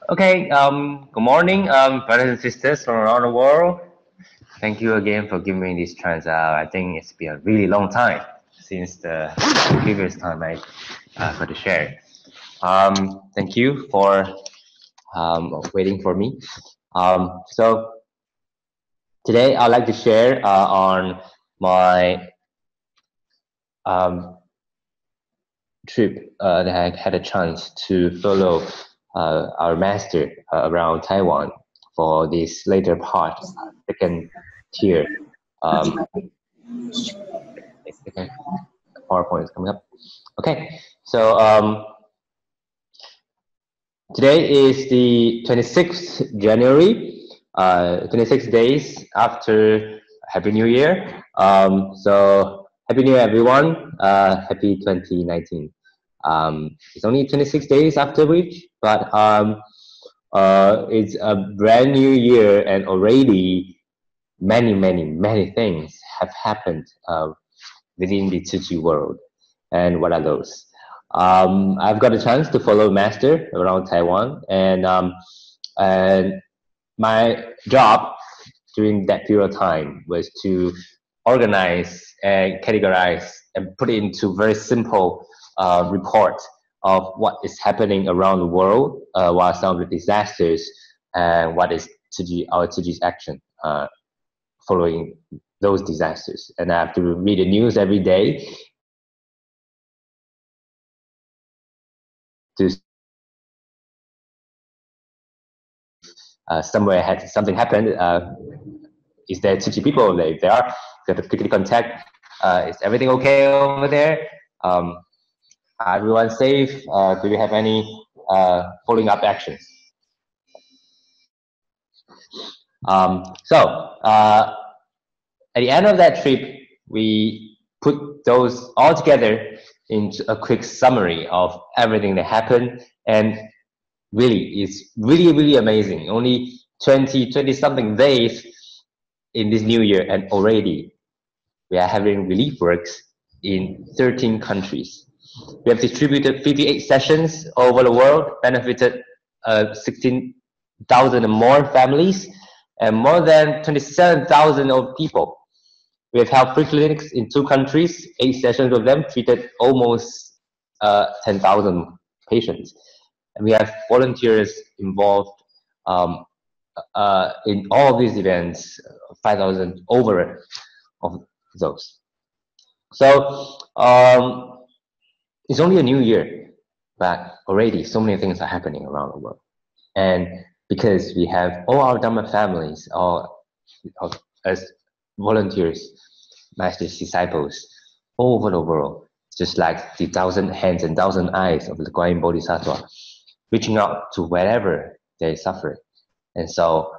Okay, good morning, brothers and sisters from around the world. Thank you again for giving me this chance. I think it's been a really long time since the previous time I got to share. Thank you for waiting for me. So today I'd like to share on my trip that I had a chance to follow our master around Taiwan for this later part, second tier. Okay, PowerPoint is coming up. Okay, so today is the 26th January, 26 days after Happy New Year. So Happy New Year, everyone. Happy 2019. It's only 26 days after which, but it's a brand new year, and already many things have happened within the Tzu Chi world. And what are those? I've got a chance to follow Master around Taiwan, and my job during that period of time was to organize and categorize and put it into very simple report of what is happening around the world, what are some of the disasters, and what is our Tzu Chi's action following those disasters. And I have to read the news every day to somewhere had something happened. Is there Tzu Chi people? If there are, you have to quickly contact. Is everything okay over there? Everyone safe? Do we have any following up actions? At the end of that trip, we put those all together into a quick summary of everything that happened, and really, it's really amazing. Only 20 something days in this new year, and already we are having relief works in 13 countries. We have distributed 58 sessions over the world, benefited 16,000 and more families, and more than 27,000 of people. We have held free clinics in 2 countries, 8 sessions of them treated almost 10,000 patients. And we have volunteers involved in all these events, 5,000 over of those. So it's only a new year, but already so many things are happening around the world. And because we have all our Dharma families, all as volunteers, masters, disciples, all over the world, just like the 1,000 hands and 1,000 eyes of the Guanyin Bodhisattva, reaching out to wherever there is suffering. And so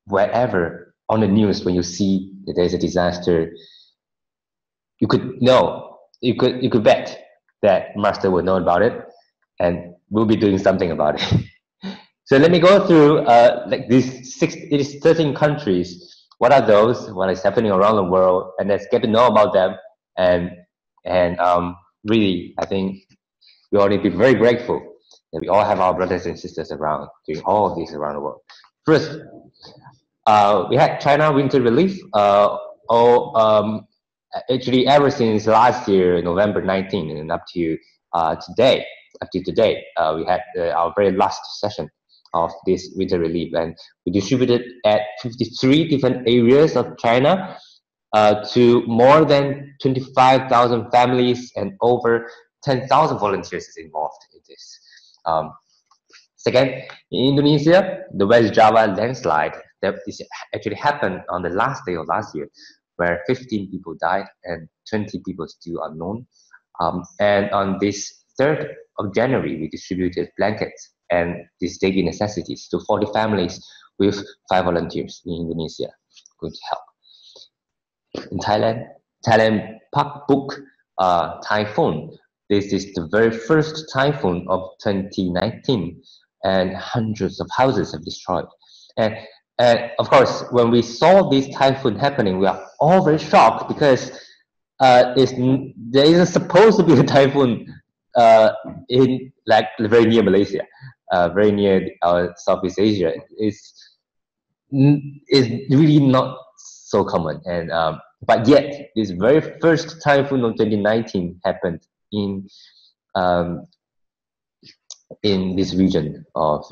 wherever on the news, when you see that there's a disaster, you could know, you could bet that Master will know about it and will be doing something about it. So let me go through like these 13 countries. What are those? What is happening around the world? And let's get to know about them. And really, I think we all need to be very grateful that we all have our brothers and sisters around doing all of this around the world. First, we had China winter relief. Actually, ever since last year, November 19, and up to today, we had our very last session of this winter relief, and we distributed at 53 different areas of China to more than 25,000 families, and over 10,000 volunteers is involved in this. Second, in Indonesia, the West Java landslide that actually happened on the last day of last year, where 15 people died and 20 people still unknown. And on this 3rd of January, we distributed blankets and these daily necessities to 40 families with 5 volunteers in Indonesia going to help. In Thailand Pak Buk typhoon. This is the very first typhoon of 2019, and hundreds of houses have destroyed. And of course, when we saw this typhoon happening, we are all very shocked because there isn't supposed to be a typhoon in like very near Malaysia. very near Southeast Asia, is really not so common. And but yet, this very first typhoon of 2019 happened in this region of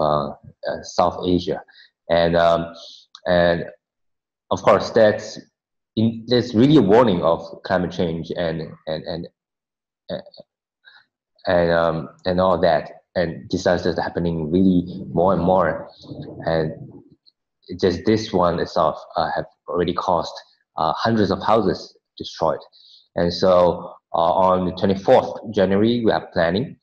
South Asia, and of course that's really a warning of climate change and all that, and disasters happening really more and more, and just this one itself have already caused hundreds of houses destroyed. And so on the 24th January, we are planning,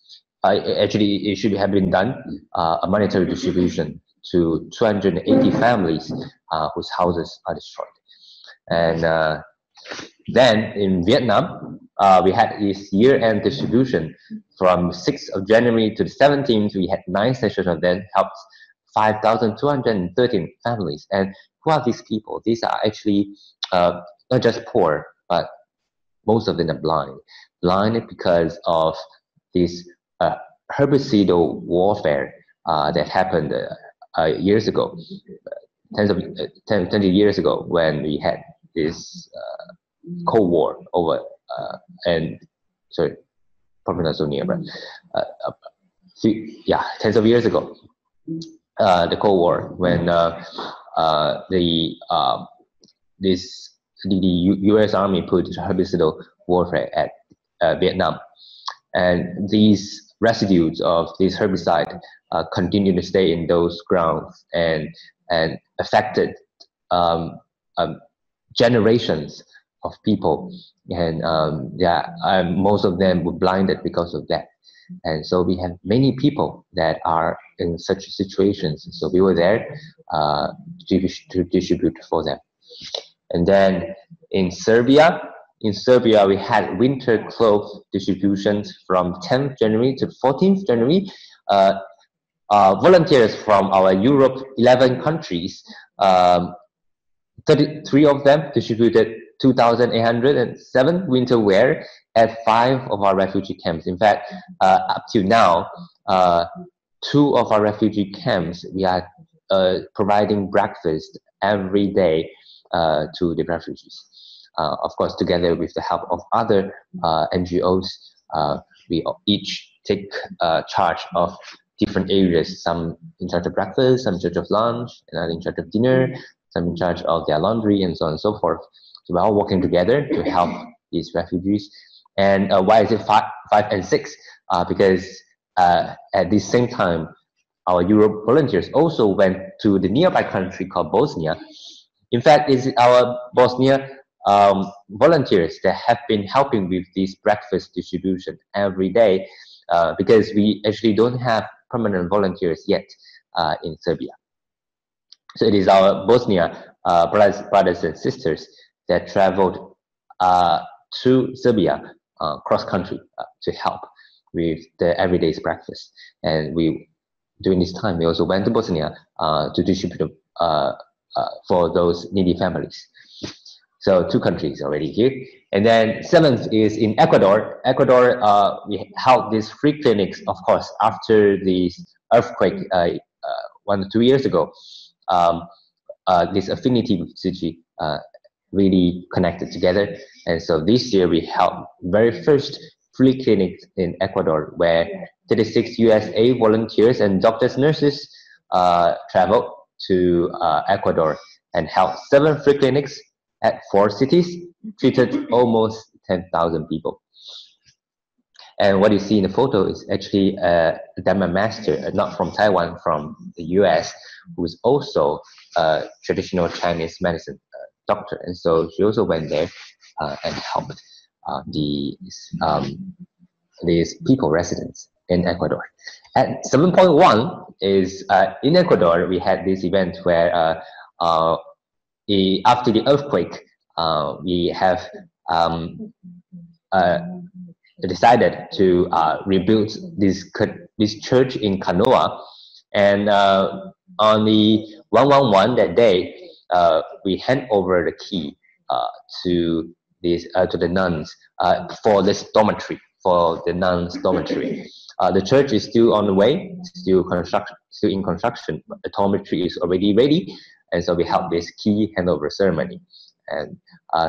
actually it should have been done, a monetary distribution to 280 families whose houses are destroyed. And then in Vietnam, we had this year-end distribution from 6th of January to the 17th. We had 9 sessions of them, helped 5,213 families. And who are these people? These are actually not just poor, but most of them are blind. Blind because of this herbicidal warfare that happened years ago, 20 years ago, when we had this Cold War over, and sorry, probably not so near, but tens of years ago, the Cold War, when the U.S. Army put herbicidal warfare at Vietnam, and these residues of this herbicide continue to stay in those grounds and affected generations of people, and most of them were blinded because of that. And so we have many people that are in such situations. So we were there to distribute for them. And then in Serbia, we had winter clothes distributions from 10th January to 14th January. Volunteers from our Europe 11 countries, 33 of them distributed 2,807 winter wear at 5 of our refugee camps. In fact, up to now, 2 of our refugee camps, we are providing breakfast every day to the refugees. Of course, together with the help of other NGOs, we each take charge of different areas, some in charge of breakfast, some in charge of lunch, another in charge of dinner, some in charge of their laundry, and so on and so forth. So we're all working together to help these refugees. And why is it 5 and 6? Because at the same time, our Europe volunteers also went to the nearby country called Bosnia. In fact, it's our Bosnia volunteers that have been helping with this breakfast distribution every day, because we actually don't have permanent volunteers yet in Serbia. So it is our Bosnia brothers and sisters that traveled to Serbia cross-country to help with the everyday's breakfast. And during this time, we also went to Bosnia to distribute for those needy families. So 2 countries already here. And then 7th is in Ecuador. We held these free clinics, of course, after the earthquake 1 or 2 years ago. This affinity with Tzu Chi really connected together. And so this year we held very first free clinic in Ecuador, where 36 USA volunteers and doctors, nurses traveled to Ecuador and held 7 free clinics at 4 cities, treated almost 10,000 people. And what you see in the photo is actually a Dharma master, not from Taiwan, from the US, who is also a traditional Chinese medicine doctor. And so she also went there and helped these people, residents in Ecuador. At 7.1 is in Ecuador, we had this event where after the earthquake, we have decided to rebuild this church in Kanoa, and on the 111 that day, we hand over the key to the nuns for this dormitory, for the nuns' dormitory. The church is still on the way, still in construction. But the dormitory is already ready, and so we held this key handover ceremony, and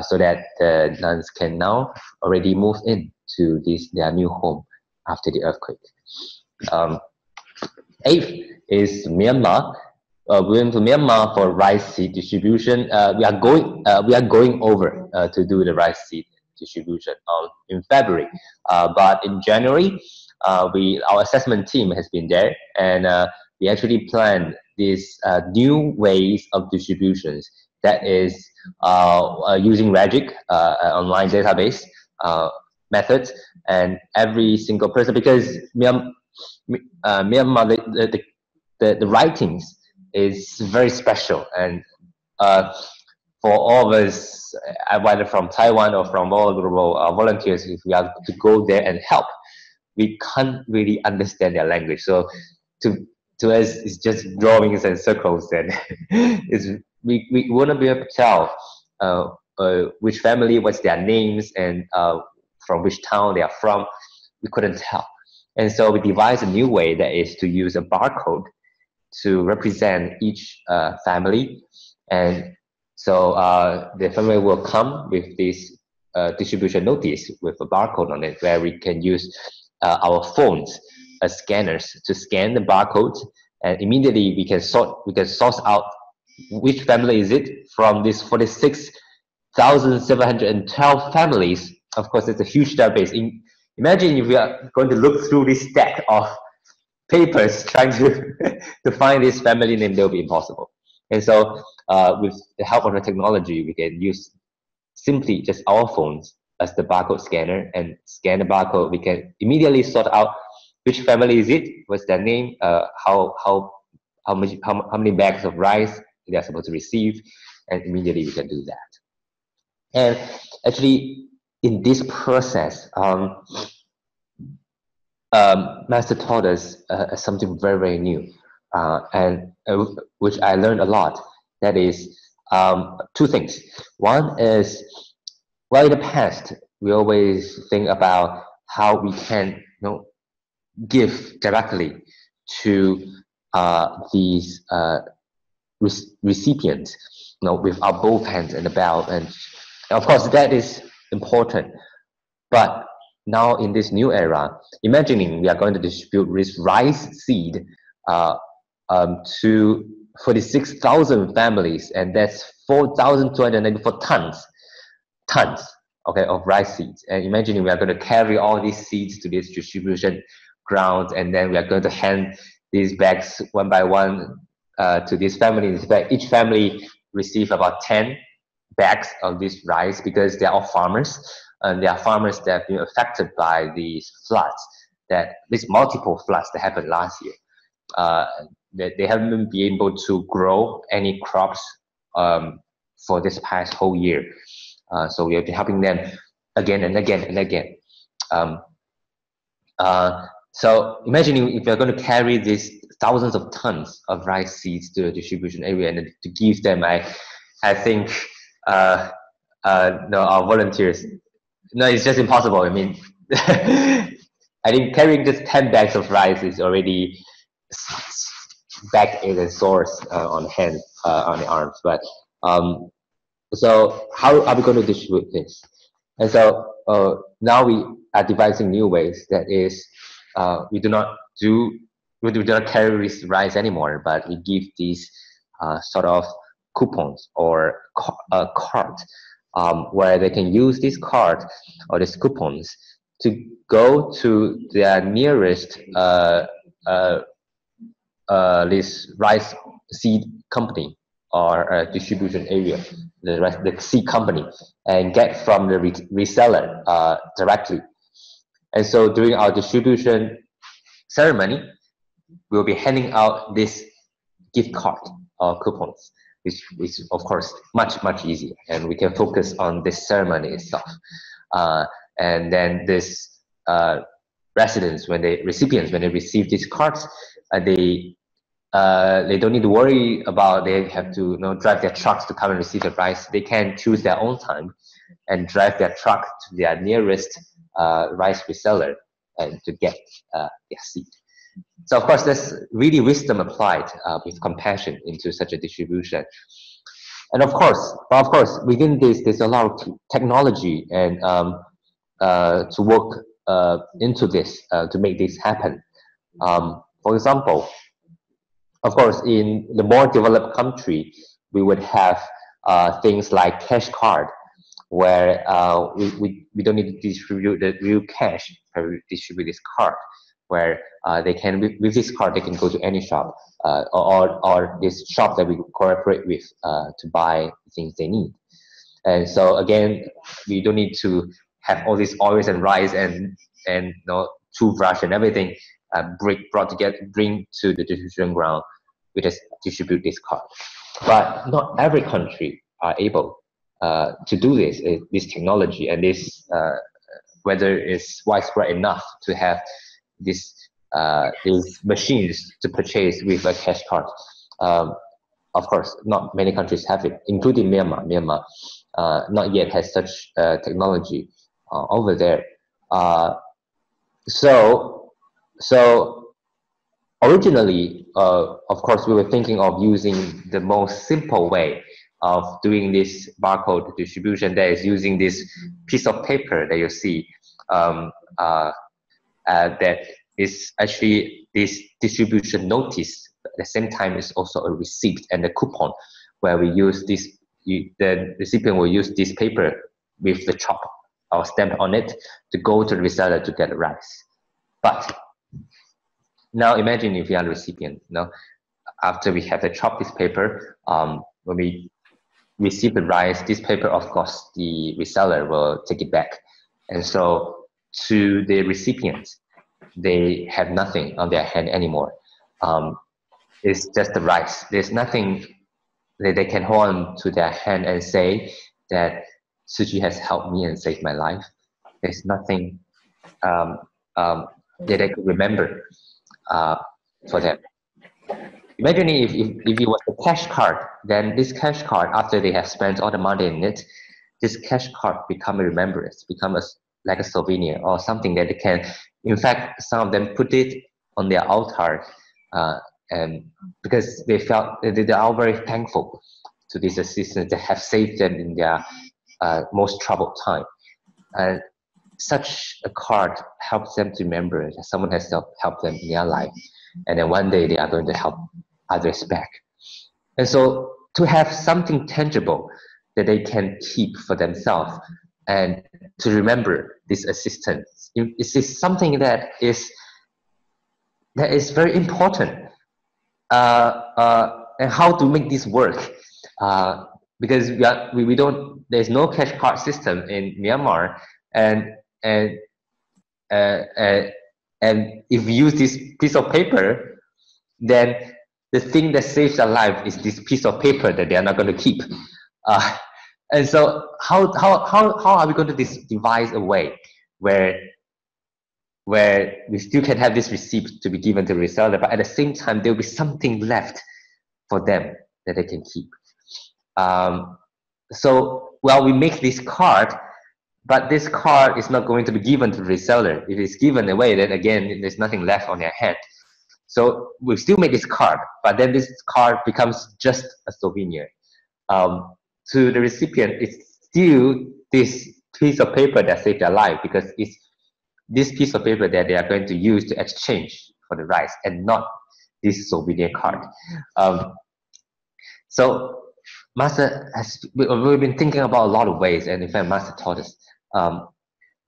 so that the nuns can now already move in to their new home after the earthquake. Eighth is Myanmar. We went to Myanmar for rice seed distribution. We are going over to do the rice seed distribution in February, but in January, our assessment team has been there, and we actually planned these new ways of distributions. That is using Ragic, online database methods, and every single person, because Myanmar, the writings is very special, and for all of us, whether from Taiwan or from all global volunteers, if we are to go there and help, we can't really understand their language. So to us, it's just drawings and circles, and we wouldn't be able to tell which family, what's their names, and from which town they are from. We couldn't tell. And so we devised a new way, that is to use a barcode to represent each family. And so the family will come with this distribution notice with a barcode on it, where we can use our phones as scanners to scan the barcode, and immediately we can source out which family is it from this 46,712 families. Of course, it's a huge database. Imagine if we are going to look through this stack of papers trying to find this family name, that will be impossible. And so with the help of the technology, we can use simply just our phones as the barcode scanner, and scan the barcode. We can immediately sort out which family is it, what's their name, how many bags of rice they are supposed to receive, and immediately we can do that. And actually, in this process, Master taught us something very, very new, and which I learned a lot. That is two things. One is, well, in the past, we always think about how we can, give directly to these recipients, with our both hands and the bell, and of course that is important. But now in this new era, imagining we are going to distribute this rice seed to 46,000 families, and that's 4,294 tons, okay, of rice seeds. And imagining we are going to carry all these seeds to this distribution grounds, and then we are going to hand these bags one by one to these families. In fact, each family receive about 10 bags of this rice, because they are all farmers, and they are farmers that have been affected by these floods, these multiple floods that happened last year. They haven't been able to grow any crops for this past whole year. So we have been helping them again and again and again. So imagining if you're going to carry these thousands of tons of rice seeds to the distribution area and to give them, I think our volunteers, it's just impossible. I mean, I think carrying just 10 bags of rice is already back in the source on hand, on the arms. But so how are we going to distribute this? And so now we are devising new ways. That is, we do not carry this rice anymore, but we give these sort of coupons or cards, where they can use this card or these coupons to go to their nearest this rice seed company or distribution area, the seed company, and get from the reseller directly. And so during our distribution ceremony, we'll be handing out this gift card or coupons, which is of course much easier, and we can focus on this ceremony itself. And then this recipients, when they receive these cards, they don't need to worry about they have to drive their trucks to come and receive the rice. They can choose their own time and drive their truck to their nearest rice reseller and to get their seed. So of course, there's really wisdom applied with compassion into such a distribution. And of course, within this, there's a lot of technology and to work into this to make this happen. For example, of course, in the more developed country, we would have things like cash card, where we don't need to distribute the real cash, we distribute this card, where they can, with this card, they can go to any shop or this shop that we cooperate with to buy things they need. And so again, we don't need to have all these oils and rice and toothbrush and everything brought together, bring to the distribution ground. We just distribute this card. But not every country are able to do this technology, and this whether it's widespread enough to have these machines to purchase with a cash card. Of course, not many countries have it, including Myanmar. Myanmar not yet has such technology over there. So originally, of course, we were thinking of using the most simple way of doing this barcode distribution, that is using this piece of paper that you see, that is actually this distribution notice. At the same time, it's also a receipt and a coupon, where we use this. The recipient will use this paper with the chop or stamp on it to go to the reseller to get the rice. But now imagine if you are the recipient. After we have the chop this paper, when we receive the rice, this paper, of course, the reseller will take it back. And so to the recipients, they have nothing on their hand anymore. It's just the rice. There's nothing that they can hold on to their hand and say that Suji has helped me and saved my life. There's nothing that they could remember for them. Imagine if it was a cash card, then this cash card, after they have spent all the money in it, this cash card become a remembrance, become like a souvenir or something that they can, in fact, some of them put it on their altar, and because they felt they are very thankful to this assistance that have saved them in their most troubled time. And such a card helps them to remember that someone has helped them in their life, and then one day they are going to help others back. And so to have something tangible that they can keep for themselves and to remember this assistance, it is something that is very important. And how to make this work? Because we don't. There's no cash card system in Myanmar, and if we use this piece of paper, then the thing that saves their life is this piece of paper that they are not going to keep. And so how are we going to devise a way where we still can have this receipt to be given to the reseller, but at the same time there will be something left for them that they can keep. So we make this card, but this card is not going to be given to the reseller. If it's given away, then again there's nothing left on their hand. So we still make this card, but then this card becomes just a souvenir. To the recipient, it's still this piece of paper that saved their life, because it's this piece of paper that they are going to use to exchange for the rice, and not this souvenir card. So Master we've been thinking about a lot of ways, and in fact Master taught us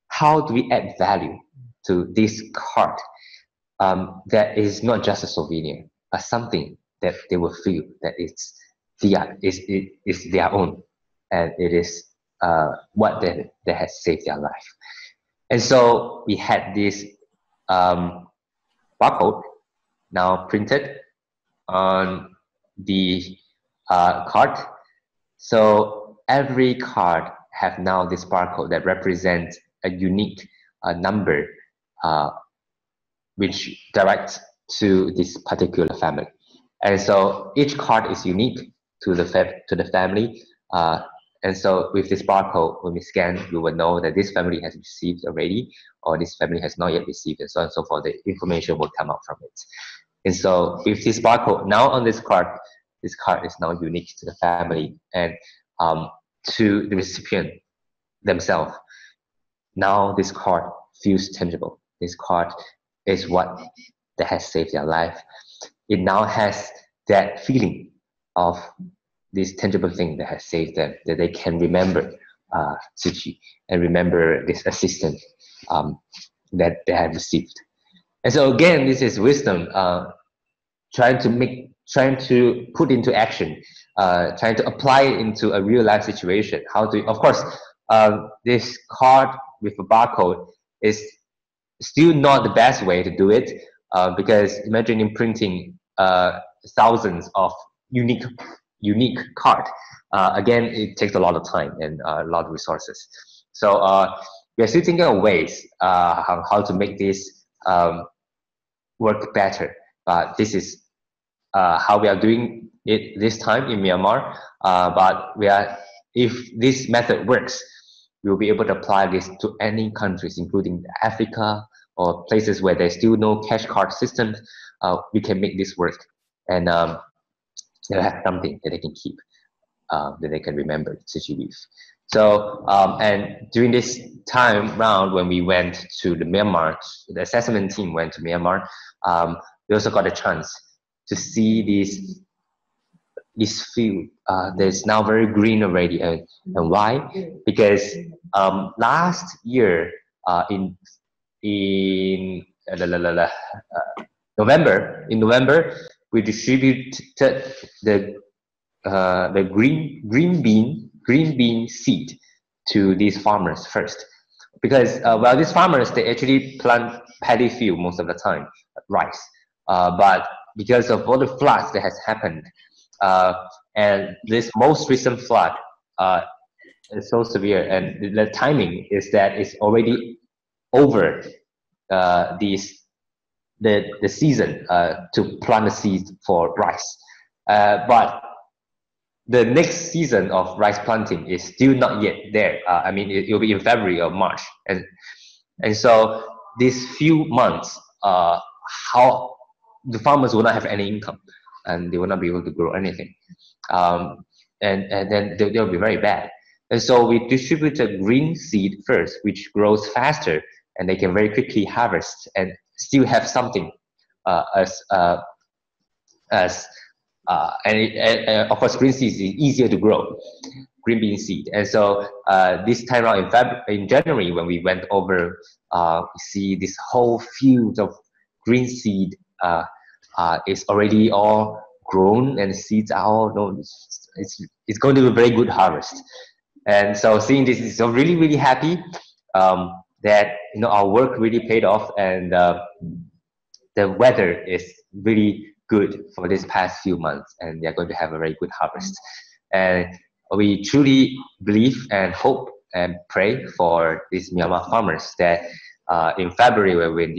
how do we add value to this card that is not just a souvenir, but something that they will feel that it's their own, and it is what that has saved their life. And so we had this barcode now printed on the card. So every card have now this barcode that represents a unique number which directs to this particular family. And so each card is unique to the family. And so with this barcode, when we scan, we will know that this family has received already, or this family has not yet received, and so on and so forth. The information will come out from it. And so with this barcode now on this card is now unique to the family and to the recipient themselves. Now this card feels tangible. This card is what that has saved their life. It now has that feeling of this tangible thing that has saved them, that they can remember Tzu Chi and remember this assistance that they have received. And so again, this is wisdom, trying to put into action, trying to apply it into a real life situation. How to, of course, this card with a barcode is still not the best way to do it, because imagine imprinting thousands of unique card. Again, it takes a lot of time and a lot of resources. So we are still thinking of ways how to make this work better. But this is how we are doing it this time in Myanmar. But if this method works, we'll be able to apply this to any countries, including Africa or places where there's still no cash card systems. We can make this work, and they'll have something that they can keep, that they can remember Tzu Chi with. So, and during this time round, when we went to the Myanmar, the assessment team went to Myanmar, we also got a chance to see this field. That's now very green already, and why? Because last year in November, we distributed the green bean seed to these farmers first, because well, these farmers, they actually plant paddy field most of the time, rice, but because of all the floods that has happened, and this most recent flood is so severe, and the timing is that it's already over the season to plant the seeds for rice, but the next season of rice planting is still not yet there. I mean, it'll be in February or March, and so these few months, how the farmers will not have any income, and they will not be able to grow anything, and then they'll be very bad. And so we distributed green seed first, which grows faster, and they can very quickly harvest and still have something and of course, green seed is easier to grow, green bean seed. And so this time around in January, when we went over, we see this whole field of green seed is already all grown, and the seeds are all, it's going to be a very good harvest. And so seeing this is so really happy that our work really paid off, and the weather is really good for this past few months, and they're going to have a very good harvest. And we truly believe and hope and pray for these Myanmar farmers that in February,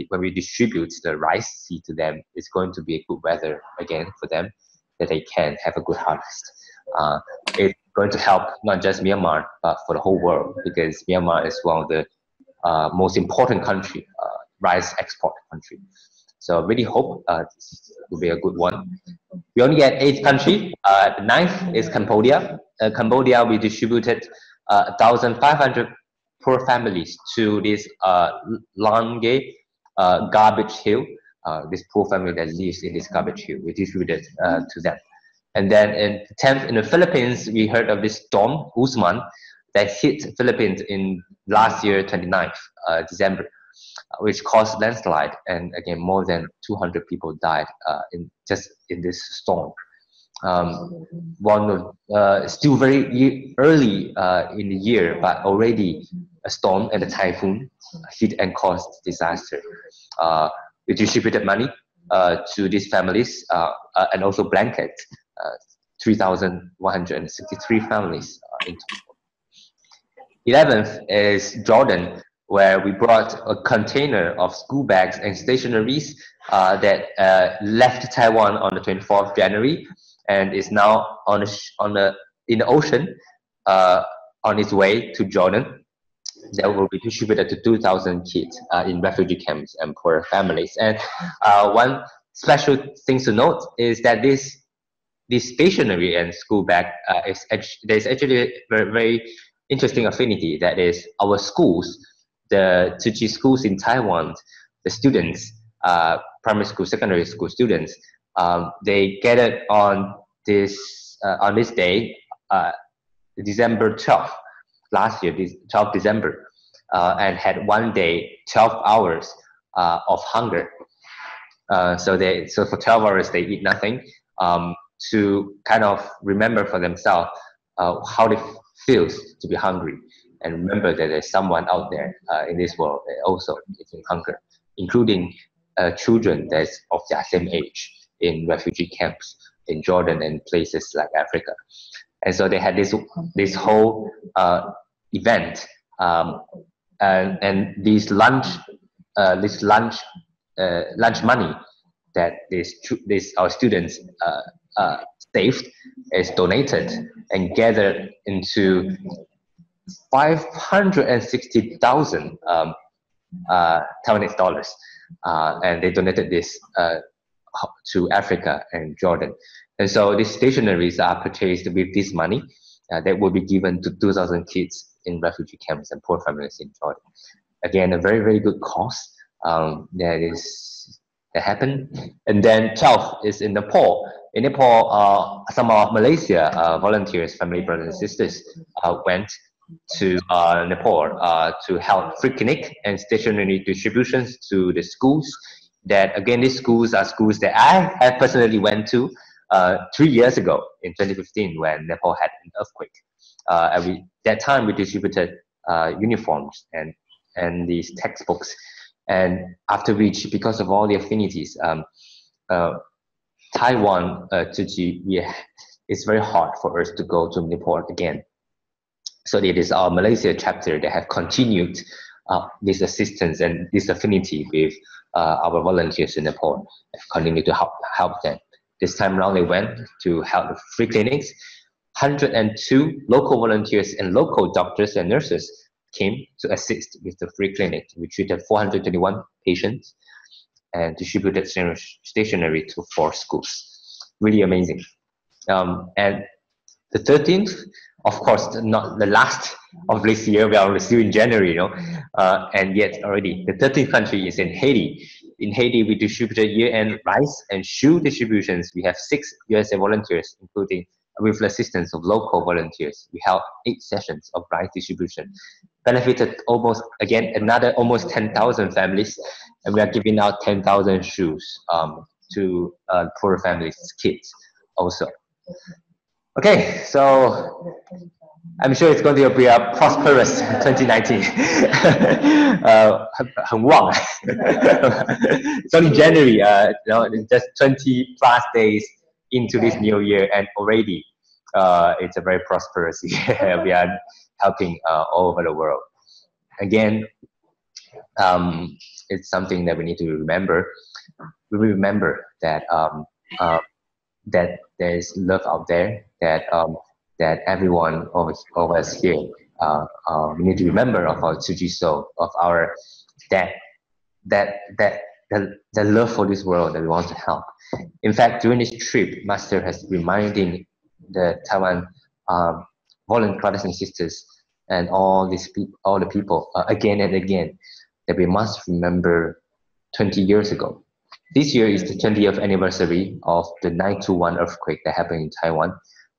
when we distribute the rice seed to them, it's going to be a good weather again for them, that they can have a good harvest. It's going to help not just Myanmar, but for the whole world, because Myanmar is one of the most important country, rice export country. So I really hope this will be a good one. We only had 8 countries. The 9th is Cambodia. Cambodia, we distributed 1,500 poor families to this Lange garbage hill. This poor family that lives in this garbage hill, we distributed to them. And then in the 10th, in the Philippines, we heard of this storm, Usman, that hit the Philippines in last year, 29th December. Which caused landslide, and again more than 200 people died just in this storm. Still very early in the year, but already a storm and a typhoon hit and caused disaster. We distributed money to these families and also blankets, 3,163 families in total. 11th is Jordan, where we brought a container of school bags and stationeries that left Taiwan on the 24th January and is now in the ocean on its way to Jordan. that will be distributed to 2,000 kids in refugee camps and poor families. And one special thing to note is that this stationery and school bag there's actually a very, very interesting affinity. That is, our schools, the Tzu Chi schools in Taiwan, the students, primary school, secondary school students, they gathered on this day, December 12th, last year, 12th December, and had one day, 12 hours of hunger. So for 12 hours they eat nothing, to kind of remember for themselves how it feels to be hungry, and remember that there's someone out there in this world that also is in hunger, including children that's of their same age in refugee camps in Jordan and places like Africa. And so they had this whole event, and this lunch money that our students saved is donated and gathered into 560,000 Taiwanese dollars, and they donated this to Africa and Jordan. And so these stationaries are purchased with this money that will be given to 2,000 kids in refugee camps and poor families in Jordan. Again, a very, very good cause that happened. And then 12 is in Nepal. In Nepal, some of Malaysia volunteers, family brothers and sisters, went to Nepal to help free clinic and stationery distributions to the schools. That again, these schools are schools that I have personally went to 3 years ago in 2015 when Nepal had an earthquake. That time we distributed uniforms and these textbooks. And after which, because of all the affinities, Taiwan, it's very hard for us to go to Nepal again. So it is our Malaysia chapter that have continued this assistance and this affinity with our volunteers in Nepal, continue to help them. This time around, they went to help the free clinics. 102 local volunteers and local doctors and nurses came to assist with the free clinic. We treated 421 patients and distributed stationery to 4 schools. Really amazing. And the 13th, of course, not the last of this year. We are still in January, and yet already the 13th country is in Haiti. In Haiti, we distributed year-end rice and shoe distributions. We have 6 USA volunteers, including with the assistance of local volunteers. We held 8 sessions of rice distribution, benefited almost 10,000 families, and we are giving out 10,000 shoes to poor families' kids also. Okay, so I'm sure it's going to be a prosperous 2019. 很旺. It's only January, just 20 plus days into this new year, and already it's a very prosperous year. We are helping all over the world. Again, it's something that we need to remember. We will remember that that there is love out there, that everyone of us here, we need to remember of our Tzu Chi soul, of our the love for this world that we want to help. In fact, during this trip, Master has reminding the Taiwan volunteer brothers and sisters and all the people again and again that we must remember 20 years ago. This year is the 20th anniversary of the 9/21 earthquake that happened in Taiwan,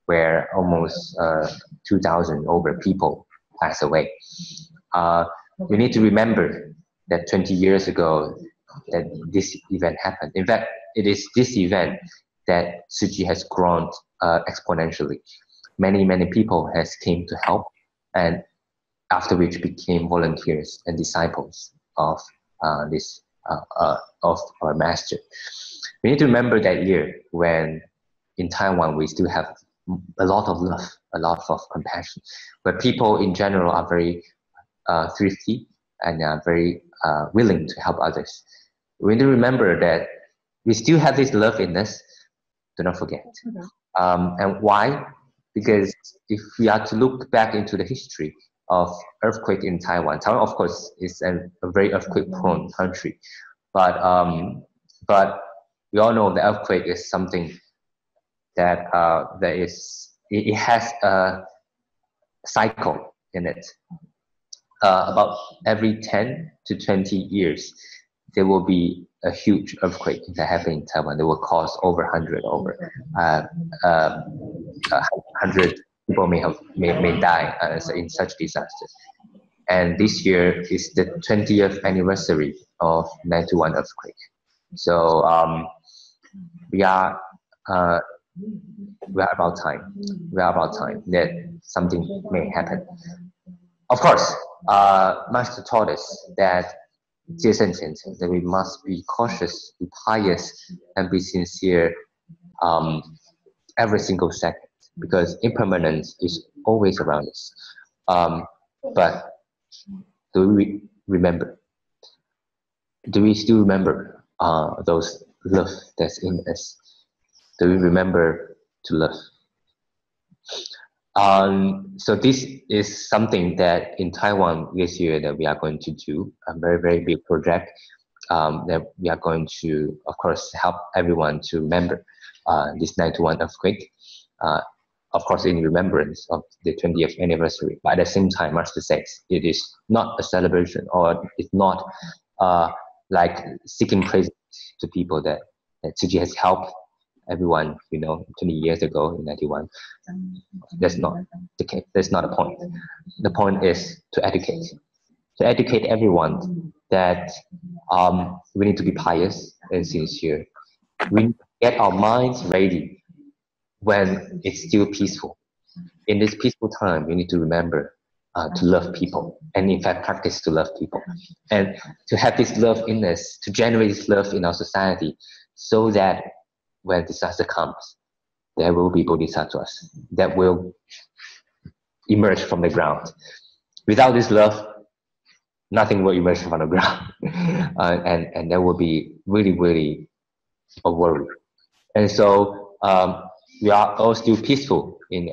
where almost 2,000 over people passed away. We need to remember that 20 years ago that this event happened. In fact, it is this event that Tzu Chi has grown exponentially. Many people has came to help, and after which became volunteers and disciples of of our master. We need to remember that year when in Taiwan we still have a lot of love, a lot of compassion, where people in general are very thrifty and are very willing to help others. We need to remember that we still have this love in us. Do not forget. And why? Because if we are to look back into the history, of earthquake in Taiwan. Taiwan, of course, is a very earthquake-prone country, but we all know the earthquake is something that it has a cycle in it. About every 10 to 20 years, there will be a huge earthquake that happen in Taiwan. That will cause over 100 people may die in such disasters. And this year is the 20th anniversary of 91 earthquake. So we are about time. We are about time that something may happen. Of course, Master taught us that sentient, that we must be cautious, be pious, and be sincere every single second, because impermanence is always around us. But do we remember? Do we still remember those love that's in us? Do we remember to love? So this is something that in Taiwan this year that we are going to do, a very, very big project that we are going to, of course, help everyone to remember this 91 earthquake, of course, in remembrance of the 20th anniversary. But at the same time, Master says, it is not a celebration, or it's not like seeking praise to people that Tzu Chi has helped everyone, 20 years ago in 91. That's not the case. That's not the point. The point is to educate everyone that we need to be pious and sincere. We need to get our minds ready when it's still peaceful. In this peaceful time, we need to remember to love people, and in fact practice to love people, and to have this love in us, to generate this love in our society, so that when disaster comes, there will be bodhisattvas that will emerge from the ground. Without this love, nothing will emerge from the ground, and there will be really, really a worry. And so we are all still peaceful in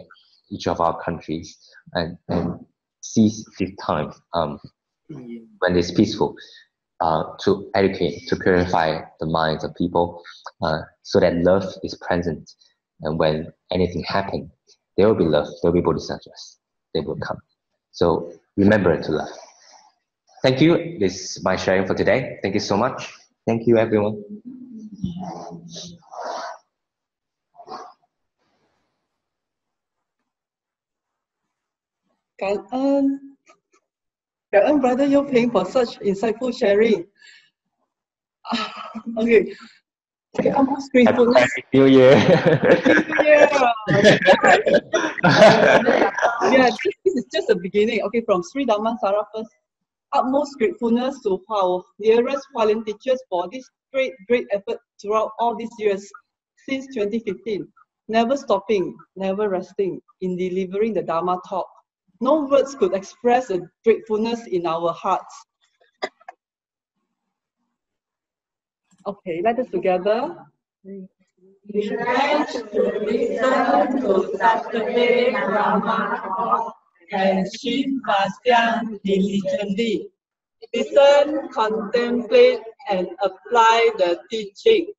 each of our countries, and seize this time when it's peaceful to educate, to purify the minds of people, so that love is present. And when anything happens, there will be love, there will be bodhisattvas, they will come. So remember to love. Thank you. This is my sharing for today. Thank you so much. Thank you, everyone. Cảm ơn Brother Yo Ping for such insightful sharing. Okay, almost gratefulness. Happy New Year. New Year. Yeah, this is just the beginning. Okay, from Sri Dhamma Sara first. Utmost gratefulness to our dearest Hualien teachers for this great effort throughout all these years since 2015. Never stopping, never resting in delivering the Dharma talk. No words could express the gratefulness in our hearts. Okay, let us together. We pledge to listen to such a big Dharma talk and Shin Pastian diligently. Listen, contemplate, and apply the teaching,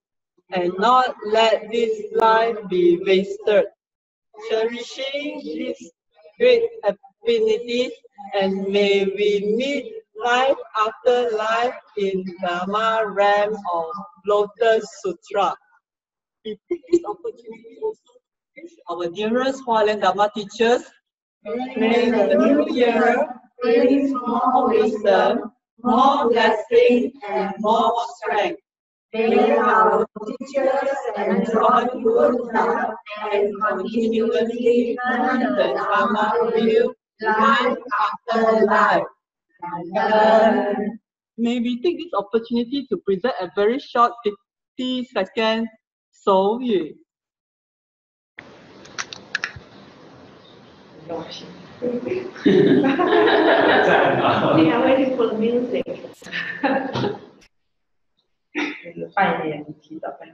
and not let this life be wasted. Cherishing this great affinity, and may we meet life after life in Dharma realm of Lotus Sutra. We take this opportunity also to wish our dearest Hualien Dharma teachers, may the new year brings more wisdom, more blessing, and more strength. May our teachers enjoy good health and continuously learn the Dharma view life after life. May we take this opportunity to present a very short 50-second Soul Yu. We are waiting for the music. 拜年提早拜年。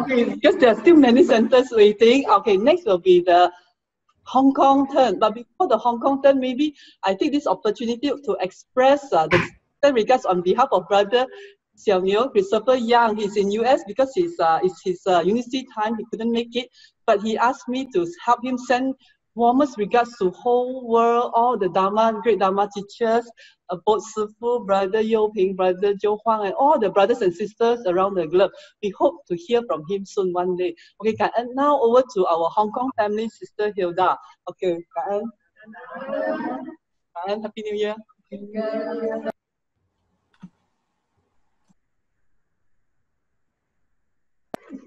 Okay, because there are still many centers waiting. Okay, next will be the Hong Kong turn. But before the Hong Kong turn, maybe I take this opportunity to express the regards on behalf of Brother Xiao Christopher Young. He's in US because it's his university time. He couldn't make it, but he asked me to help him send warmest regards to whole world, all the great Dharma teachers, both Sifu, Brother Yo Ping, Brother Zhou Huang, and all the brothers and sisters around the globe. We hope to hear from him soon one day. Okay, and now over to our Hong Kong family, Sister Hilda. Okay, Happy New Year.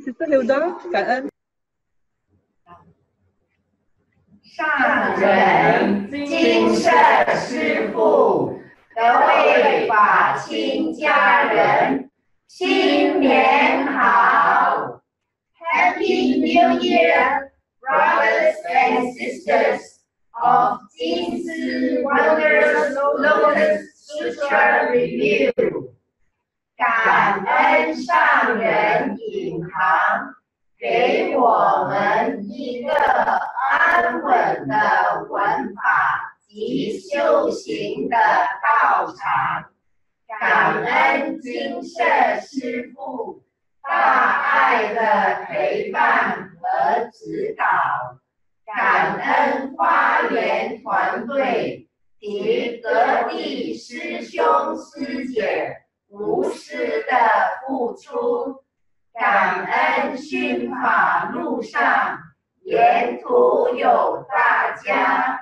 Sister Hilda, 感恩。上人金舍师父，各位法亲家人，新年好 ！Happy New Year, brothers and sisters of 金丝 Wondrous Lotus Sutra Review。感恩上人引航，给我们一个安稳的闻法及修行的道场。感恩金舍师父大爱的陪伴和指导，感恩花莲团队及各地师兄师姐无私的付出，感恩熏法路上沿途有大家，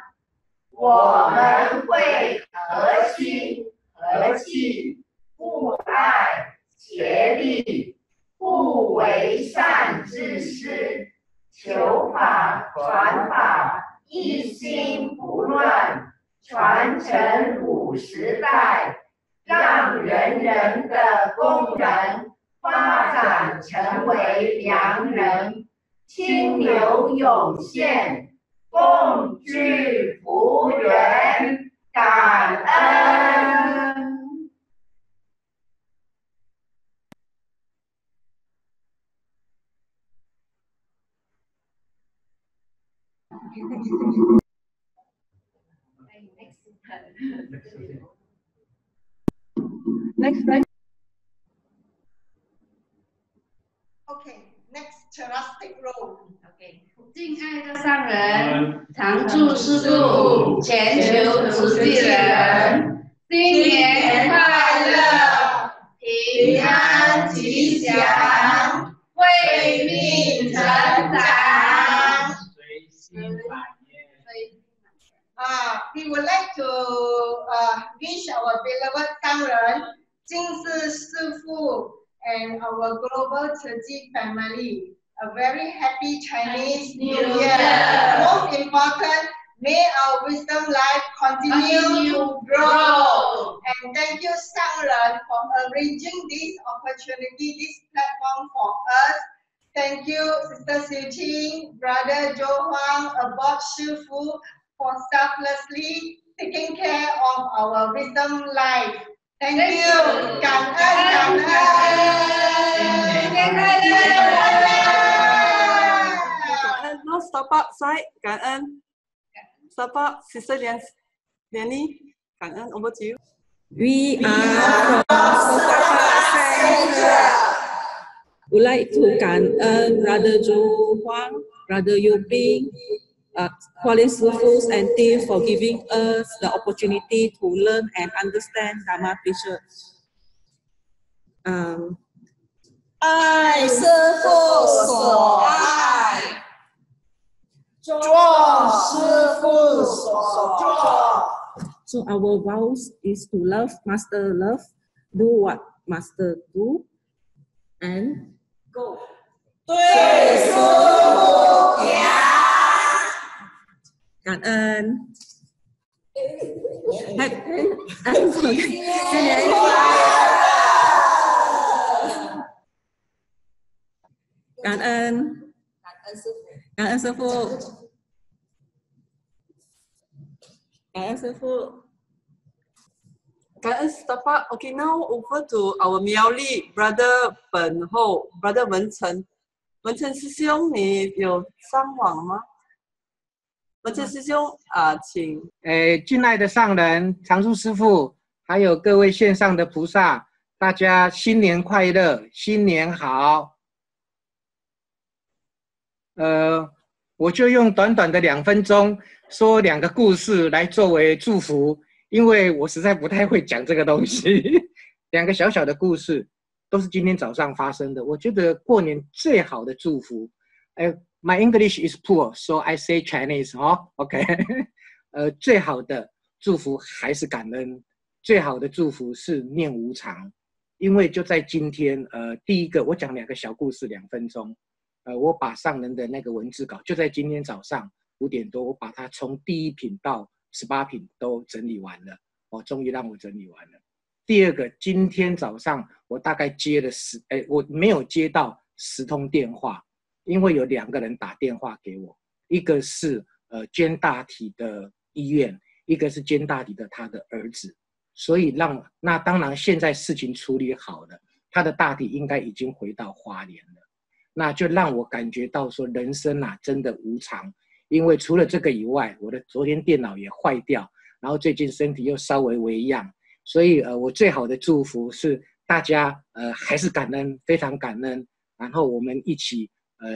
我们会和心和气，互爱协力，互为善之师，求法传法，一心不乱，传承50代。让人人的功能发展成为良人，清流涌现，共聚福缘，感恩。Next. Okay, next characteristic role. Okay. 敬爱的上人，常住师父，全球慈济人，新年快乐，平安吉祥，慧命成长。We would like to wish our beloved Sangren, Jingsi Sifu, and our Global Teacher family a very happy Chinese New Year. Most important, may our wisdom life continue to grow. And thank you, Sangren, for arranging this opportunity, this platform for us. Thank you, Sister Cheng, Brother Zhou Huang, Above Shifu, for selflessly taking care of our wisdom life. Thank you. 感恩感恩。Now stop outside. 感恩。Stop out, Sister Liani. 感恩 over to you. We are from Center. Would like to 感恩 Brother Zhou Huang, Brother Yo Ping, Hualien Sifus and team for giving us the opportunity to learn and understand Dharma Teacher. 爱师父所爱，做师父所做。So our vows is to love, master love, do what Master 2 and go. 对师父讲，感恩。新年快乐！感恩，感恩师父，感恩师父。感恩 Stapa. Okay, now over to our Miaoli brother 本后 brother 文成。文成师兄，你有上网吗？文成师兄请。敬爱的上人、常住师父，还有各位线上的菩萨，大家新年快乐，新年好。我就用短短的2分钟说2个故事来作为祝福，因为我实在不太会讲这个东西。2个小小的故事都是今天早上发生的。我觉得过年最好的祝福，My English is poor, so I say Chinese ，OK 最好的祝福还是感恩，最好的祝福是念无常，因为就在今天，第一个我讲2个小故事2分钟。我把上人的那个文字稿就在今天早上5点多，我把它从第1品到18品都整理完了，终于让我整理完了。第二个，今天早上我大概接了我没有接到10通电话，因为有2个人打电话给我，一个是捐大体的医院，一个是捐大体的他的儿子，所以那当然现在事情处理好了，他的大体应该已经回到花莲了。那就让我感觉到说人生真的无常，因为除了这个以外，我的昨天电脑也坏掉，然后最近身体又稍微微恙，所以我最好的祝福是大家还是感恩，非常感恩，然后我们一起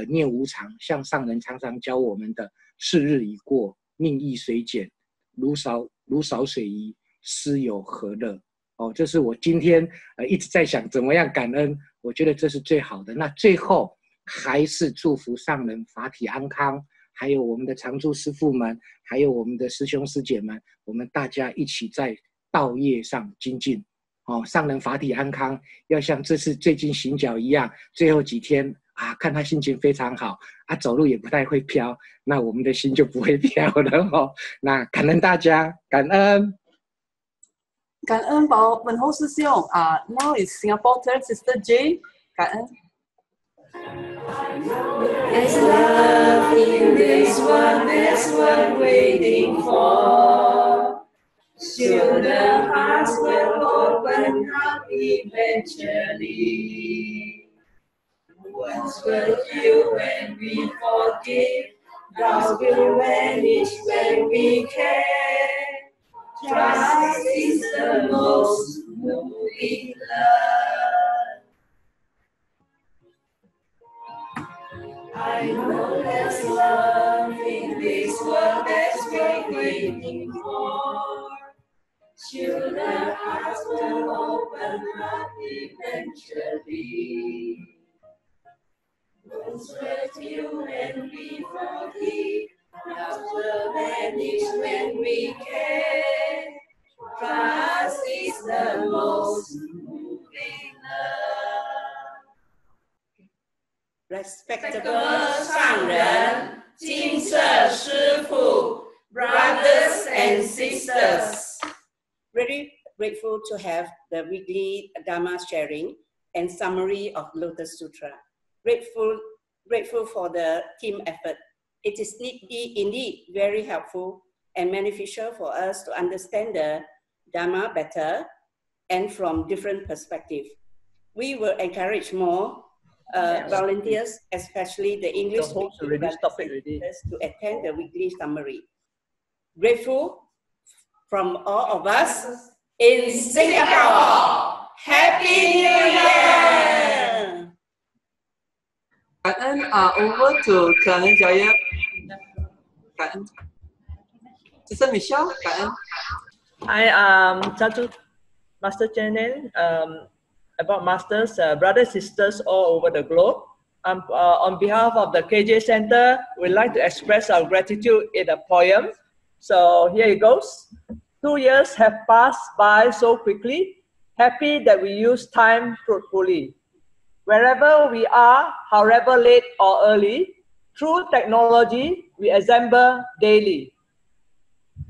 念无常，像上人常常教我们的是日已过，命亦随减，如少水宜，斯有何乐。这是我今天一直在想怎么样感恩，我觉得这是最好的。那最后还是祝福上人法体安康，还有我们的常住师父们，还有我们的师兄师姐们，我们大家一起在道业上精进。上人法体安康，要像这次最近行脚一样，最后几天看他心情非常好走路也不太会飘，那我们的心就不会飘了那感恩大家，感恩。感恩本后师兄now is Singapore third sister Jing. 感恩。There's love in this world, there's one waiting for. Soon the hearts will open up eventually. Once will heal when we forgive, doubts will vanish when we care. Trust is the most moving love. I know there's love in this world that's we're waiting for. Sure, the hearts will open up eventually. Once we're healed when we forgive, doubts will vanish when we care. Trust is the most moving love. Respectable 上人、金色师父, brothers and sisters. Very grateful to have the weekly Dharma sharing and summary of Lotus Sutra. Grateful for the team effort. It is indeed very helpful and beneficial for us to understand the Dharma better and from different perspectives. We will encourage more volunteers, especially the English speaking volunteers, to attend the weekly summary. Grateful from all of us in Singapore. Happy New Year! 感恩over to 感恩家业，感恩。Sister Michelle, 感恩。Hi, Chatu, Master Cheng, about masters, brothers, sisters all over the globe. On behalf of the KJ Center, we'd like to express our gratitude in a poem. So here it goes. 2 years have passed by so quickly. happy that we use time fruitfully. Wherever we are, however late or early, through technology, we assemble daily.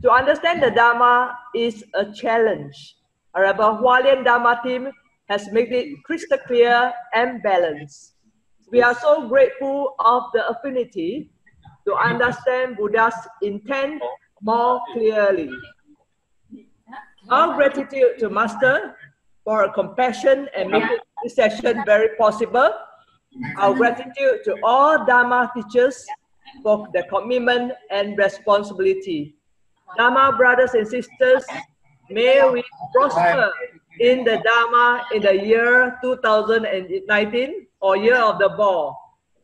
To understand the Dharma is a challenge. However, Hualien Dharma team has made it crystal clear and balanced. We are so grateful of the affinity to understand Buddha's intent more clearly. Our gratitude to Master for her compassion and making this session very possible. Our gratitude to all Dharma teachers for their commitment and responsibility. Dharma brothers and sisters, may we prosper in the Dharma in the year 2019 or year of the ball.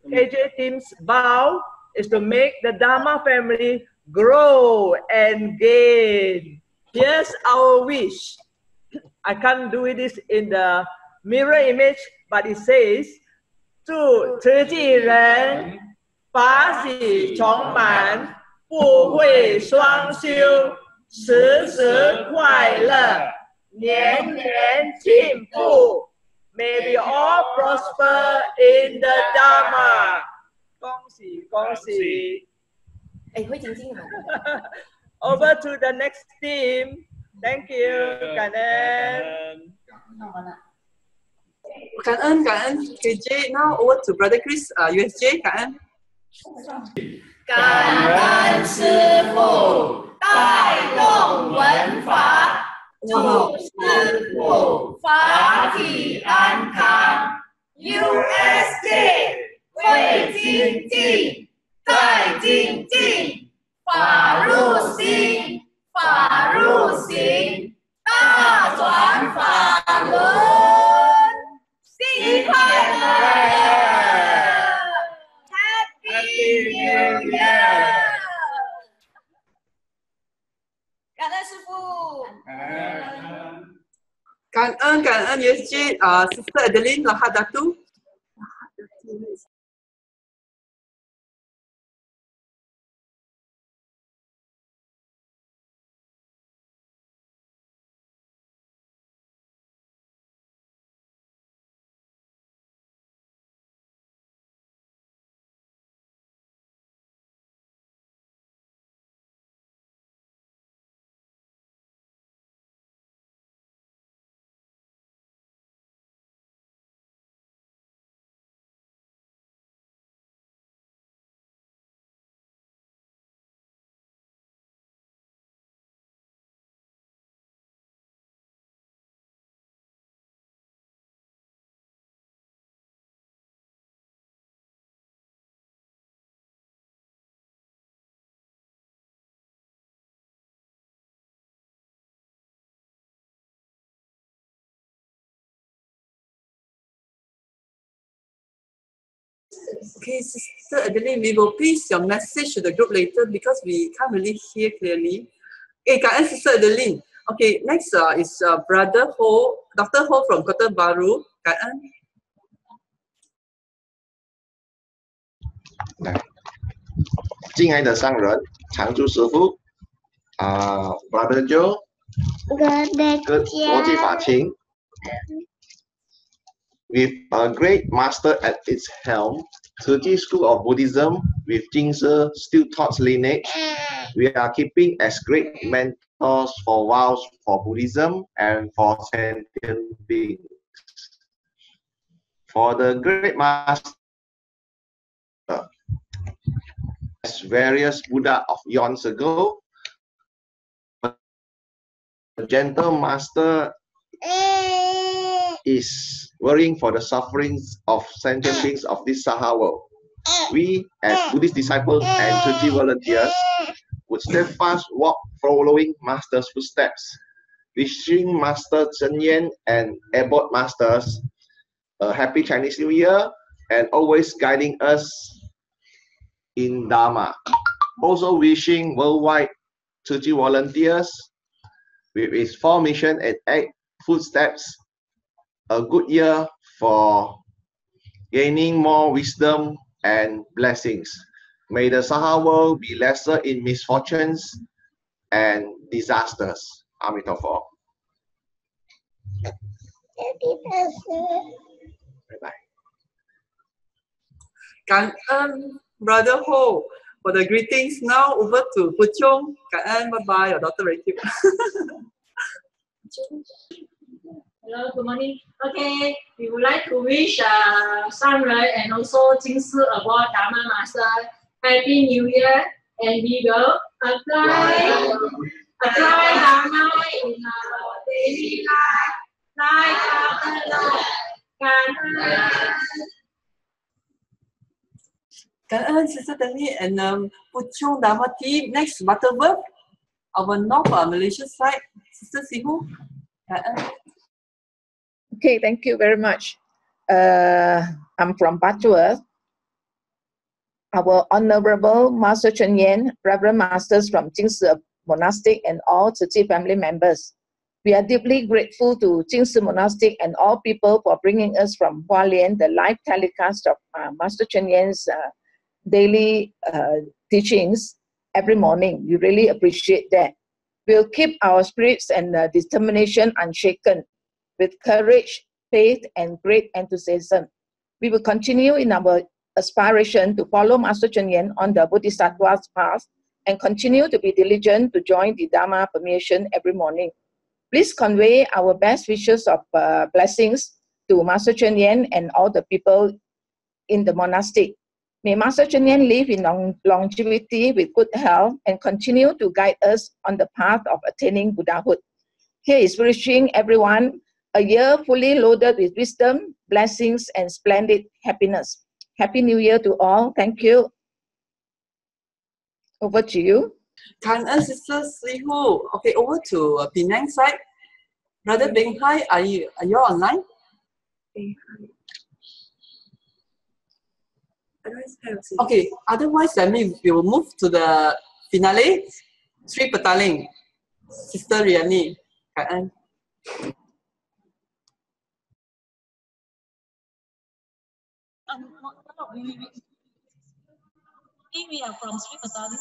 KJ team's vow is to make the Dharma family grow and gain. Here's our wish. I can't do this in the mirror image, but it says, 祝慈济人法喜充满，富慧双修，时时快乐，年年进步。May we all prosper in the Dharma. 恭喜恭喜！会静静好。Over to the next team. Thank you. 感恩。感恩感恩 KJ. Now over to Brother Chris, USJ. 感恩。感恩师父带动文法，祝师父法体安康。USJ 会精进，再精进，法入心，法入行，大转法轮。新年快乐 ！Happy New Year！ 感恩师父。感恩 USJ, Sister Adeline Lahadatu. Okay, Sister Adeline, we will paste your message to the group later because we can't really hear clearly. Okay,感恩 Sister Adeline. Okay, next is Brother Ho, Dr. Ho from Kota Baru. 感恩。敬爱的上人，常住师父，Brother Joe， 国际法庭 ，with a great master at its helm, Tzu Chi School of Buddhism with Jing still taught lineage, we are keeping as great mentors for vows for Buddhism and for sentient beings. For the great master, as various Buddha of eons ago, a gentle master is worrying for the sufferings of sentient beings of this Saha world. We, as Buddhist disciples and Tzu Chi volunteers, would steadfast walk following Master's footsteps, wishing Master Cheng and Abbot Masters a happy Chinese New Year and always guiding us in Dharma. Also wishing worldwide Tzu Chi volunteers with its 4 mission and 8 footsteps a good year for gaining more wisdom and blessings. May the Saha world be lesser in misfortunes and disasters. Amitabha. Bye-bye. 感恩 Brother Ho for the greetings. Now over to Puchong. 感恩 bye bye. Your daughter very cute. Hello, good morning. Okay, we would like to wish Sangren and also Jing Award Dharma Master Happy New Year, and we will apply Dharma in our daily life after life. 感恩 Sister Demi and Puchong Dharma team. Next, Butterworth, our North Malaysia side. Sister Sihu. 感恩 Okay, thank you very much. I'm from Butterworth. Our Honorable Master Cheng, Reverend Masters from Jingsi Monastic, and all Tzu Chi family members. We are deeply grateful to Jingsi Monastic and all people for bringing us from Hualien the live telecast of Master Chen's daily teachings every morning. We really appreciate that. We'll keep our spirits and determination unshaken with courage, faith, and great enthusiasm. We will continue in our aspiration to follow Master Cheng on the Bodhisattva's path and continue to be diligent to join the Dharma formation every morning. Please convey our best wishes of blessings to Master Cheng and all the people in the monastic. May Master Cheng live in longevity with good health and continue to guide us on the path of attaining Buddhahood. Here is wishing everyone a year fully loaded with wisdom, blessings, and splendid happiness. Happy New Year to all. Thank you. Over to you. 感恩 Sister Sihu. Okay, over to Penang side. Brother Beng Hai, are you online? Okay, otherwise we will move to the finale. Sri Petaling, Sister Riani. 感恩 We are from Sri Petaling.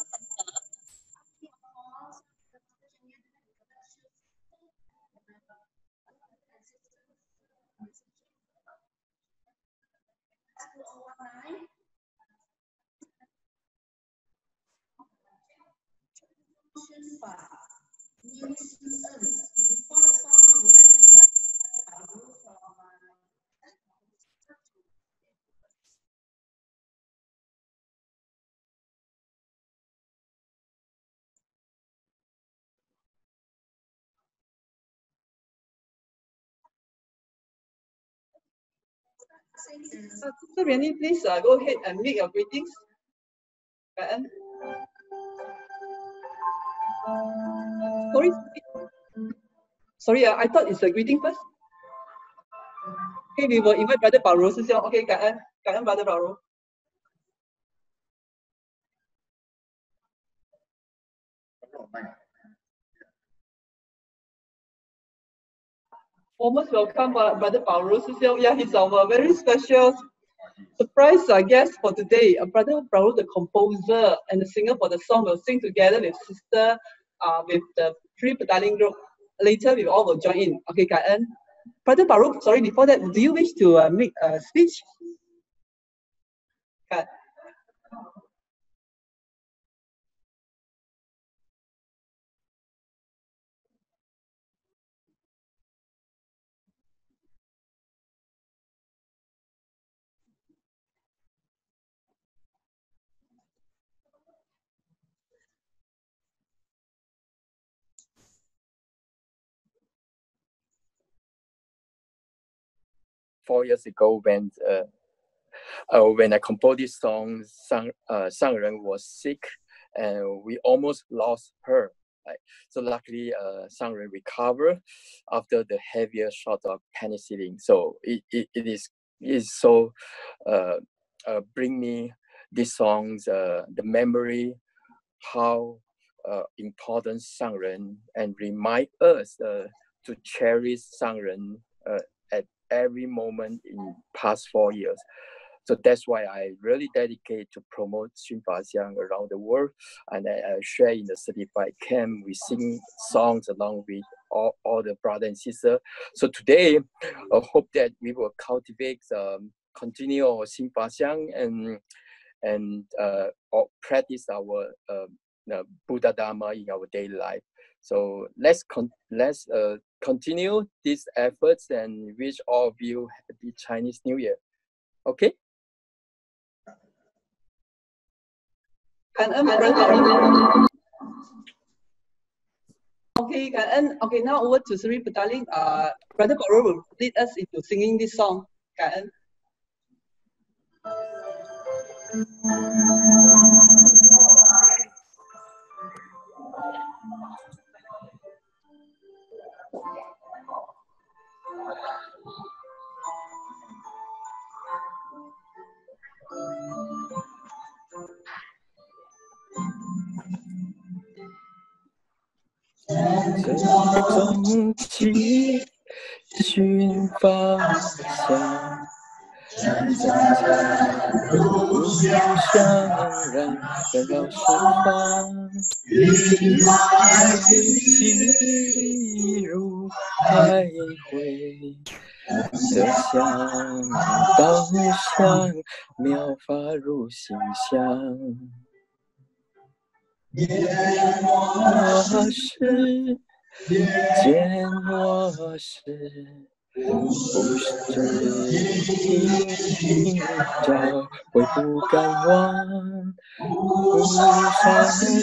Sister Riani, please go ahead and make your greetings. 感恩 Sorry, I thought it's a greeting first. Okay, we will invite Brother Pauro. Okay, 感恩 Brother Pauro. Almost welcome, Brother Pauro. Yeah, he's our very special surprise guest for today. Brother Pauro, the composer and the singer for the song, will sing together with Sister, with the Sri Petaling group. Later, we all will join in. Okay, Kai En. Brother Pauro, sorry, before that, do you wish to make a speech? Four years ago, when I composed this song, Sangren was sick, and we almost lost her. Right? So luckily, Sangren recovered after the heavier shot of penicillin. So it is so bring me these songs, the memory, how important Sangren, and remind us to cherish Sangren at every moment in past 4 years. So that's why I really dedicate to promote Xun Fa Xiang around the world. And I share in the certified camp. We sing songs along with all the brothers and sisters. So today, I hope that we will cultivate, continue our Xun Fa Xiang and practice our Buddha Dharma in our daily life. So let's continue these efforts and wish all of you happy Chinese New Year. Okay. Okay, okay, now over to Sri Petaling. Brother Baru will lead us into singing this song. Karen. Zhong qi xun fa xiang, zhen zhen wu xiang ran ren rao shi fang, qi ru tai hui, de xiang dao xiang miao fa ru xing xiang. 我是见我是，不是听着会不敢忘，无法心清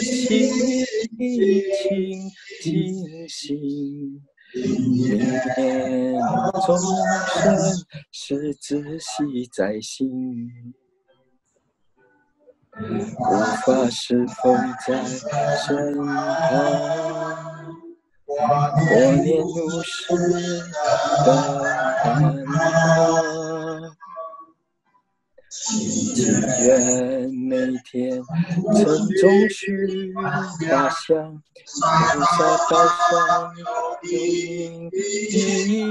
清醒，明念众生是自系在心。 无法是否在身旁？我念如是的安放，祈愿每天晨钟许法相，菩萨道上有名行。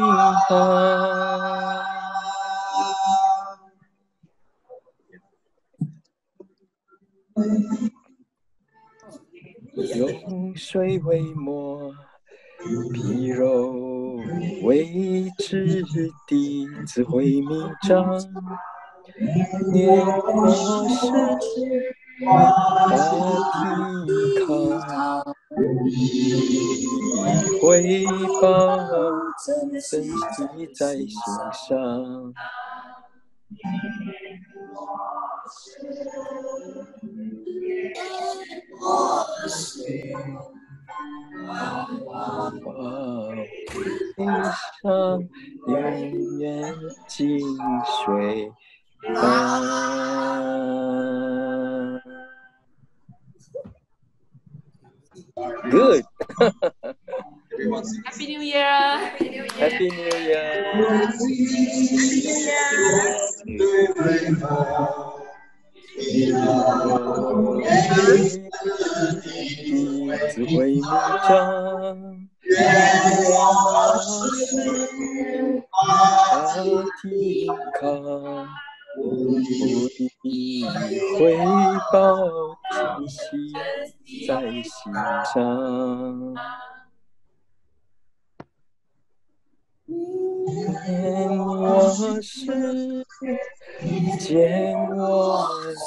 用水为墨，皮肉为质地，智慧明章。念我是大体康，以回报珍惜在心上。 悲伤永远静水般。Good. Happy New Year. Happy New Year. Happy 智慧明章，我是大体康，不以回报珍惜在心上。念我是，见我是。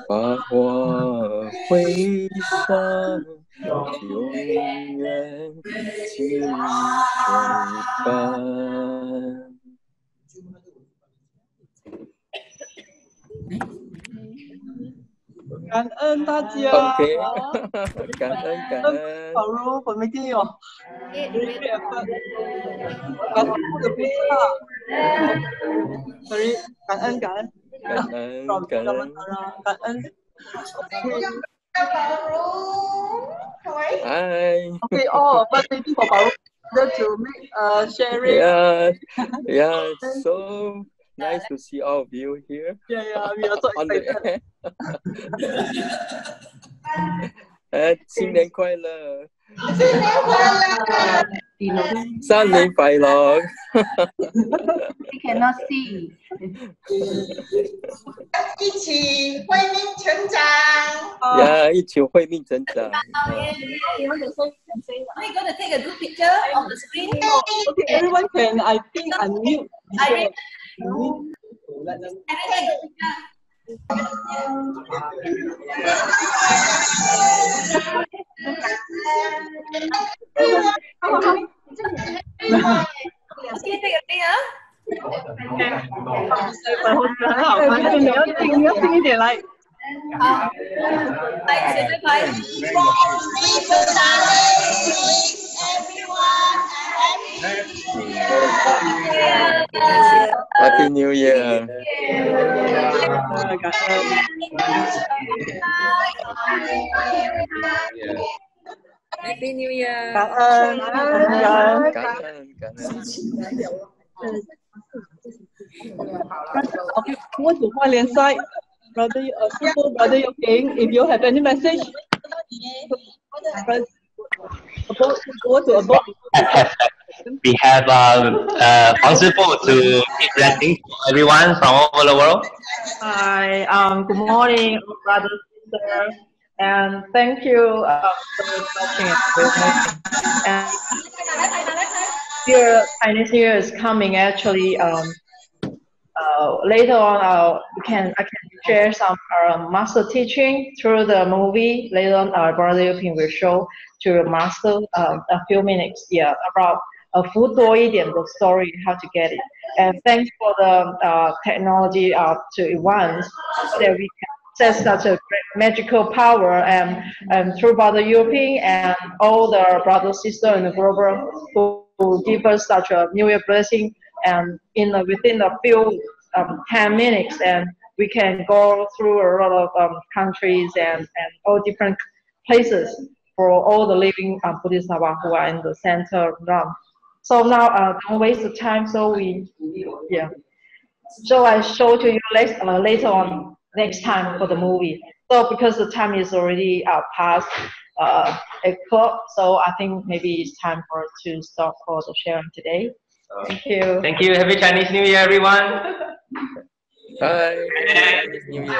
把我回上，永远静水般。感恩大家。OK， 感恩。好如我们今有6月份，感恩我的菩萨。Sorry， 感恩。感恩。 Hi. Okay, all of us waiting for Baru to make sharing. Yeah, it's so nice to see all of you here. Yeah, we are so excited. 新年快乐！新年快乐！新年快樂 We cannot see. 一起慧命成长。呀，一起慧命成長。 You want to say, can say what? Are we going to take a group picture on the screen? Okay, everyone can, I think, unmute. Irene, Let them. Irene, take a picture. Okay, take a picture. 你要近一点来。好，来，谁在拍？ Happy New Year！ 感恩。 Happy New Year！ 感恩，感恩，感恩，感恩。 Okay, over to Hualien side. Brother, Brother Cheng, if you have any message, We have Huang Sifu to keep blessings for everyone from all over the world. Hi, good morning, brothers and sisters, and thank you for watching it with me. And your Chinese New Year is coming. Actually, later on, I can share some master teaching through the movie. Later on, our brother Yuping will show to the master a few minutes, about a full the story, how to get it. And thanks for the technology to advance that we can access such a great magical power, and through Brother Yuping and all the brothers, sisters in the global who give us such a New Year blessing, and within a few 10 minutes, and we can go through a lot of countries and all different places for all the living Buddhist who are in the center realm. So now, don't waste the time. So So I show to you later on next time for the movie. So because the time is already past 8 o'clock, so I think maybe it's time to stop for the sharing today. Thank you. Thank you. Happy Chinese New Year, everyone. Hi, Chinese New Year.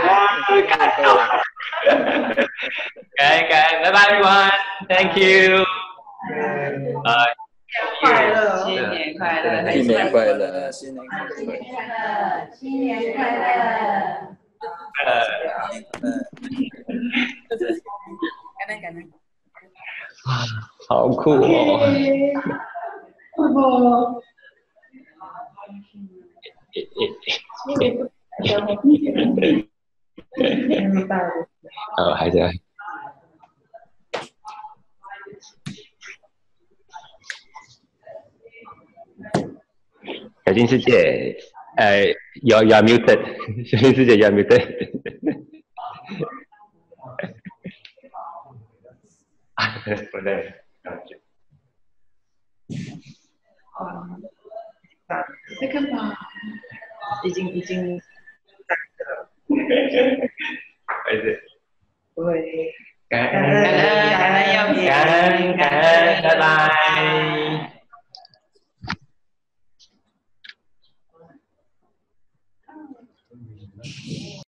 Okay. Bye bye, everyone. Thank you. Bye. 快乐，新年快乐，新年快乐，新年快乐，新年快乐。感恩。好酷哦！还在。小金师姐，you are muted。小金师姐 ，you are muted。不对。这个吧，已经。还是。对。感恩，拜拜。